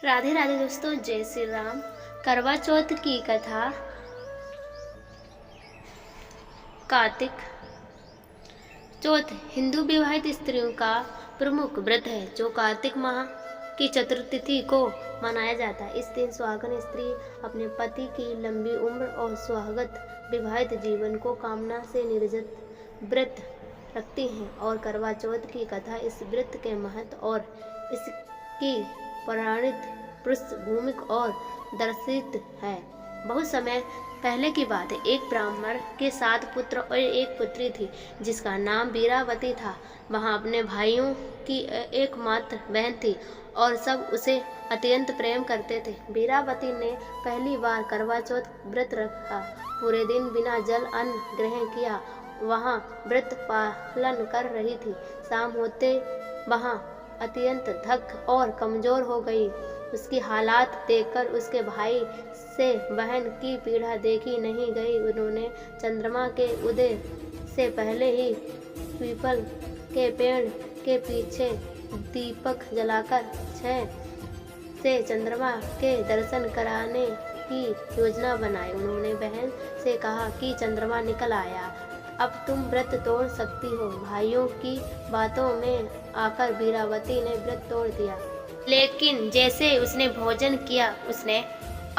राधे राधे दोस्तों, जय श्री राम। करवा चौथ की कथा। कार्तिक चौथ हिंदू विवाहित स्त्रियों का प्रमुख व्रत है जो कार्तिक माह की चतुर्थी को मनाया जाता है। इस दिन सुहागन स्त्री अपने पति की लंबी उम्र और सुहागत विवाहित जीवन को कामना से निर्जत व्रत रखती हैं और करवा चौथ की कथा इस व्रत के महत्व और इसकी पौराणिक पृष्ठभूमि और दर्शित है। बहुत समय पहले की बात है, एक ब्राह्मण के 7 पुत्र और एक पुत्री थी जिसका नाम वीरावती था। वहाँ अपने भाइयों की एकमात्र बहन थी और सब उसे अत्यंत प्रेम करते थे। वीरावती ने पहली बार करवा चौथ व्रत रखा। पूरे दिन बिना जल अन्न ग्रहण किया वहाँ व्रत पालन कर रही थी। शाम होते वहाँ अत्यंत थक और कमजोर हो गई। उसकी हालात देखकर उसके भाई से बहन की पीड़ा देखी नहीं गई। उन्होंने चंद्रमा के उदय से पहले ही पीपल के पेड़ के पीछे दीपक जलाकर 6 से चंद्रमा के दर्शन कराने की योजना बनाई। उन्होंने बहन से कहा कि चंद्रमा निकल आया, अब तुम व्रत तोड़ सकती हो। भाइयों की बातों में आकर वीरावती ने व्रत तोड़ दिया, लेकिन जैसे उसने भोजन किया उसने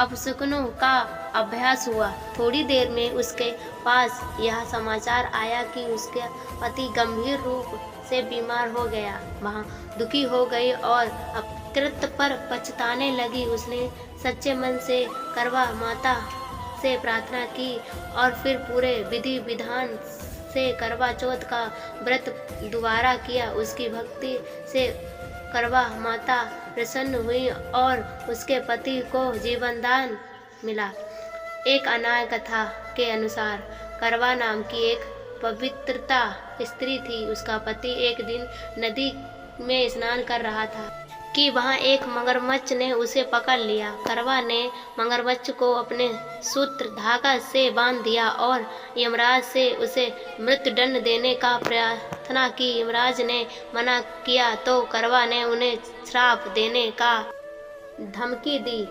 अपशकुनों का अभ्यास हुआ। थोड़ी देर में उसके पास यह समाचार आया कि उसके पति गंभीर रूप से बीमार हो गया। वहाँ दुखी हो गई और अपकृत पर पछताने लगी। उसने सच्चे मन से करवा माता से प्रार्थना की और फिर पूरे विधि विधान से करवा चौथ का व्रत दोबारा किया। उसकी भक्ति से करवा माता प्रसन्न हुई और उसके पति को जीवनदान मिला। एक अन्य कथा के अनुसार करवा नाम की एक पवित्रता स्त्री थी। उसका पति एक दिन नदी में स्नान कर रहा था कि वहाँ एक मगरमच्छ ने उसे पकड़ लिया। करवा ने मगरमच्छ को अपने सूत्र धागा से बांध दिया और यमराज से उसे मृत्युदंड देने का प्रार्थना की। यमराज ने मना किया तो करवा ने उन्हें श्राप देने का धमकी दी।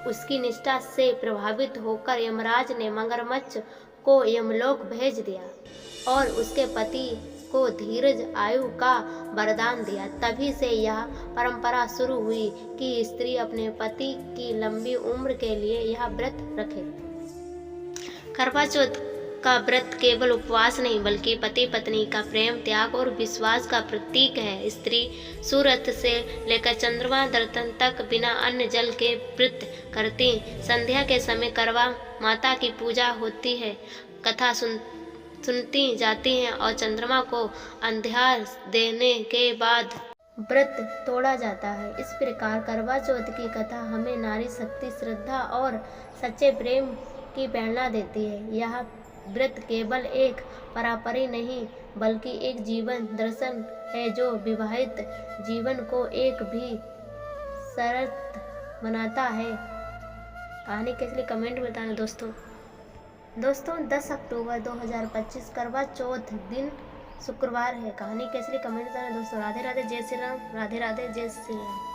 उसकी निष्ठा से प्रभावित होकर यमराज ने मगरमच्छ को यमलोक भेज दिया और उसके पति को धीरज आयु का वरदान दिया। तभी से यह परंपरा शुरू हुई कि स्त्री अपने पति की लंबी उम्र के लिए यह व्रत रखे। करवा चौथ का व्रत केवल उपवास नहीं बल्कि पति पत्नी का प्रेम, त्याग और विश्वास का प्रतीक है। स्त्री सूर्य से लेकर चंद्रमा दर्शन तक बिना अन्न जल के व्रत करती। संध्या के समय करवा माता की पूजा होती है, कथा सुनती जाती हैं और चंद्रमा को अंधियार देने के बाद व्रत तोड़ा जाता है। इस प्रकार करवा चौथ की कथा हमें नारी शक्ति, श्रद्धा और सच्चे प्रेम की प्रेरणा देती है। यह व्रत केवल एक परंपरा नहीं बल्कि एक जीवन दर्शन है जो विवाहित जीवन को एक भी शरत बनाता है। कहानी कैसी लगी कमेंट में बताना दोस्तों। 10 अक्टूबर 2025 करवा चौथ दिन शुक्रवार है। कहानी कैसी लगी कमेंट करना दोस्तों। राधे राधे, जय श्री राम। राधे राधे, जय श्री राम।